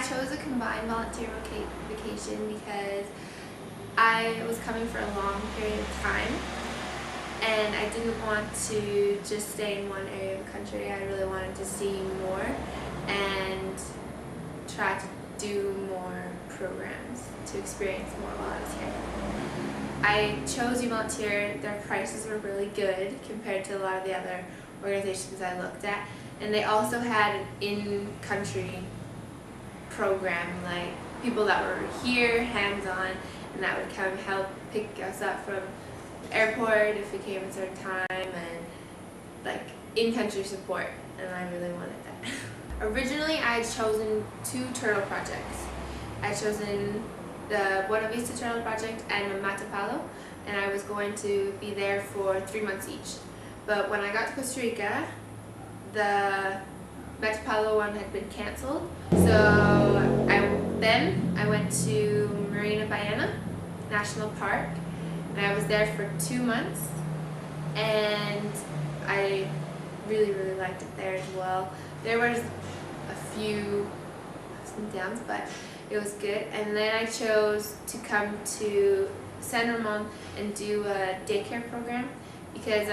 chose a combined volunteer vacation because I was coming for a long period of time and I didn't want to just stay in one area of the country. I really wanted to see more and try to do more programs to experience more while I was here. I chose uVolunteer. Their prices were really good compared to a lot of the other organizations I looked at, and they also had an in-country program, like people that were here hands-on and that would come help pick us up from the airport if we came at a certain time, and like in-country support, and I really wanted that. Originally I had chosen 2 turtle projects. I had chosen the Buena Vista Turtle Project and the Matapalo, and I was going to be there for 3 months each. But when I got to Costa Rica, the Matapalo one had been canceled, so I went to Marina Baiana National Park, and I was there for 2 months, and I really liked it there as well. There was a few ups and downs, but it was good. And then I chose to come to San Ramon and do a daycare program because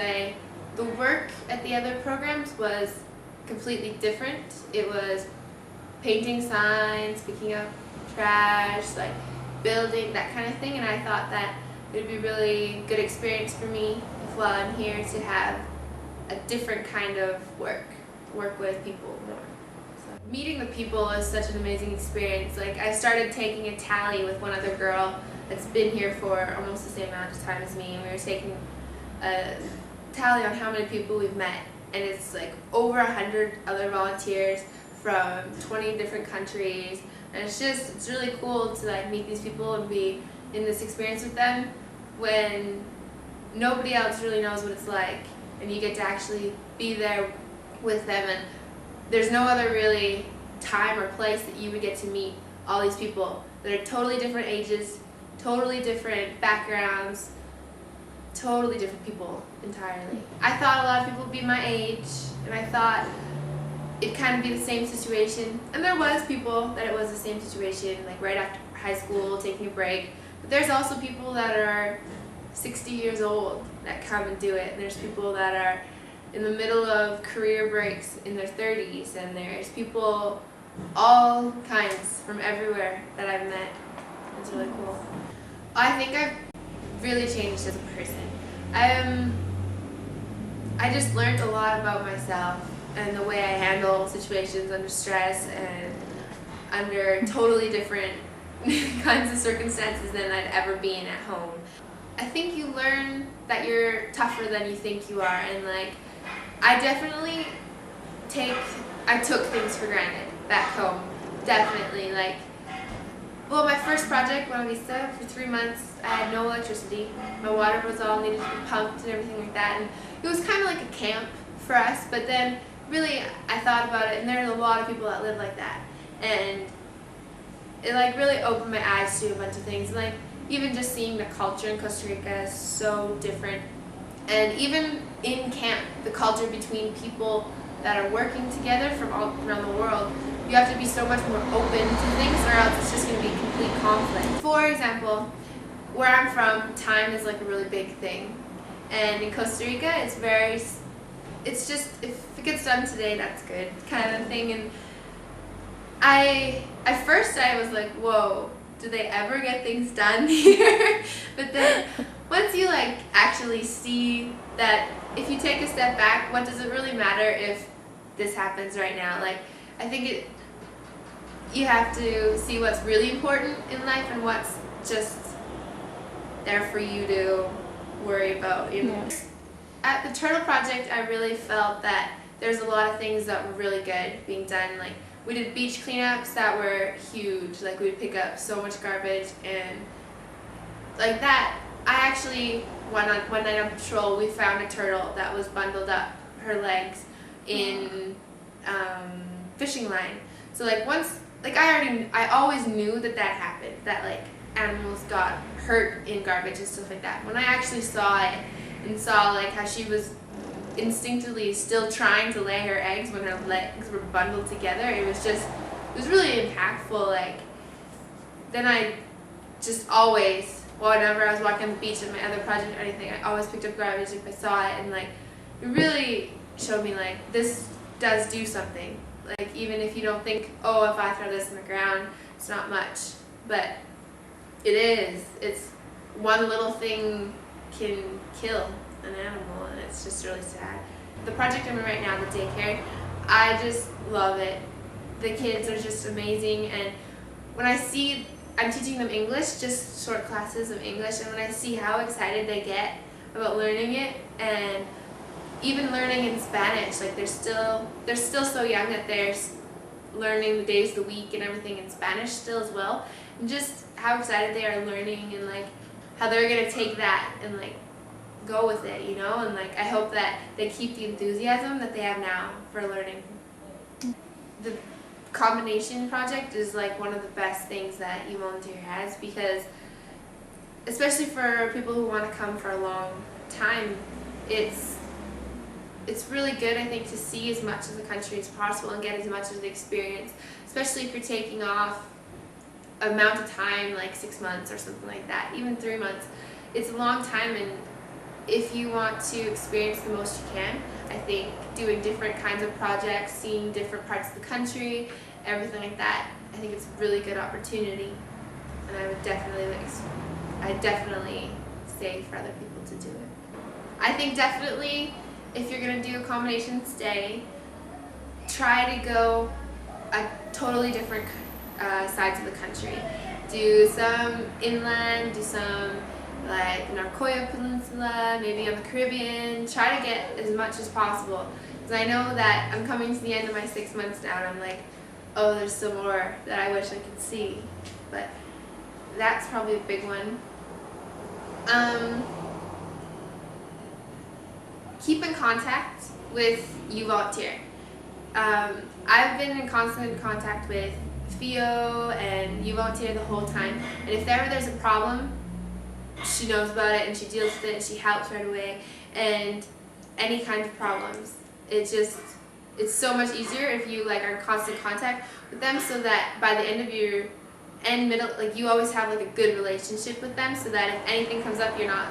the work at the other programs was completely different. It was painting signs, picking up trash, like building, that kind of thing, and I thought that it would be a really good experience for me while I'm here to have a different kind of work with people more. So, meeting the people is such an amazing experience. Like, I started taking a tally with one other girl that's been here for almost the same amount of time as me, and we were taking a tally on how many people we've met, and it's like over 100 other volunteers from 20 different countries, and it's really cool to like meet these people and be in this experience with them when nobody else really knows what it's like, and you get to actually be there with them, and there's no other really time or place that you would get to meet all these people that are totally different ages, totally different backgrounds, totally different people entirely. I thought a lot of people would be my age, and I thought it'd kind of be the same situation, and there was people that it was the same situation, like right after high school, taking a break, but there's also people that are 60 years old that come and do it, and there's people that are in the middle of career breaks in their 30s, and there's people all kinds from everywhere that I've met. It's really cool. I think I've really changed as a person. I just learned a lot about myself and the way I handle situations under stress and under totally different kinds of circumstances than I'd ever been at home. I think you learn that you're tougher than you think you are, and like I definitely took things for granted back home. Definitely, like, well, my first project, Buena Vista, for 3 months, I had no electricity. My water was all needed to be pumped and everything like that, and it was kind of like a camp for us, but then really I thought about it, and there's a lot of people that live like that, and it like really opened my eyes to a bunch of things. Like, even just seeing the culture in Costa Rica is so different, and even in camp, the culture between people that are working together from all around the world, you have to be so much more open to things, or else it's just going to be complete conflict. For example, where I'm from, time is like a really big thing, and in Costa Rica it's just, if it gets done today, that's good, kind of thing. And at first I was like, whoa, do they ever get things done here? But then once you like actually see that if you take a step back, what does it really matter if this happens right now? Like, I think you have to see what's really important in life and what's just there for you to worry about, you know. Yeah. At the Turtle Project, I really felt that there's a lot of things that were really good being done. Like, we did beach cleanups that were huge. Like, we'd pick up so much garbage, and like that, I actually, one night on patrol, we found a turtle that was bundled up, her legs, in fishing line. So like I always knew that happened, that like animals got hurt in garbage and stuff like that. When I actually saw it and saw like how she was instinctively still trying to lay her eggs when her legs were bundled together, it was just was really impactful. Like, then I just always, whenever I was walking on the beach in my other project or anything, I always picked up gravity if I saw it, and like, it really showed me like, this does do something. Like, even if you don't think, oh, if I throw this in the ground, it's not much, but it is. It's one little thing can kill an animal, and it's just really sad. The project I'm in right now, the daycare, I just love it. The kids are just amazing, and when I see, I'm teaching them English, just short classes of English, and when I see how excited they get about learning it, and even learning in Spanish, like they're still so young that they're learning the days of the week and everything in Spanish still as well, and just how excited they are learning, and like how they're gonna take that and like go with it, you know, and like I hope that they keep the enthusiasm that they have now for learning. The combination project is like one of the best things that uVolunteer has, because especially for people who want to come for a long time, it's really good, I think, to see as much of the country as possible and get as much of the experience, especially if you're taking off amount of time, like 6 months or something like that, even 3 months. It's a long time, and if you want to experience the most you can, I think doing different kinds of projects, seeing different parts of the country, everything like that, I think it's a really good opportunity, and I would definitely say for other people to do it. I think definitely if you're going to do a combination stay, try to go a totally different sides of the country. Do some inland, do some like the Narcoya Peninsula, maybe on the Caribbean. Try to get as much as possible, because I know that I'm coming to the end of my 6 months now, and I'm like, oh, there's some more that I wish I could see, but that's probably a big one. Keep in contact with uVolunteer. I've been in constant contact with Theo and uVolunteer the whole time, and if ever there's a problem, she knows about it and she deals with it and she helps right away, and any kind of problems. It's so much easier if you like are in constant contact with them, so that by the end of your middle, like you always have like a good relationship with them, so that if anything comes up, you're not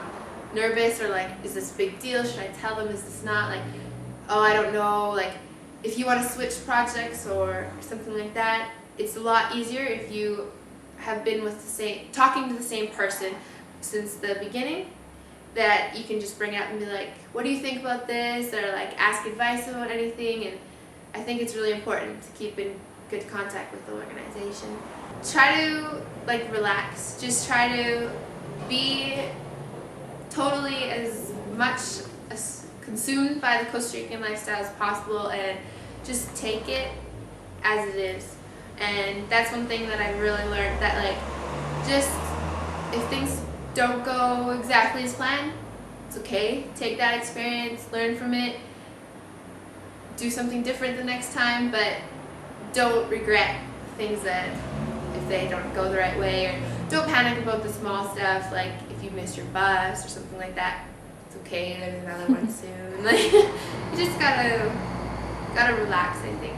nervous or like, is this a big deal? Should I tell them? Is this not? Like, oh, I don't know. Like, if you want to switch projects or something like that, it's a lot easier if you have been with talking to the same person since the beginning, that you can just bring it up and be like, what do you think about this? Or like ask advice about anything. And I think it's really important to keep in good contact with the organization. Try to like relax. Just try to be totally as much as consumed by the Costa Rican lifestyle as possible, and just take it as it is. And that's one thing that I've really learned, that like, just if things don't go exactly as planned, it's okay. Take that experience, learn from it, do something different the next time, but don't regret things that if they don't go the right way, or don't panic about the small stuff, like if you miss your bus or something like that. It's okay, there's another one soon. Like, you just gotta relax, I think.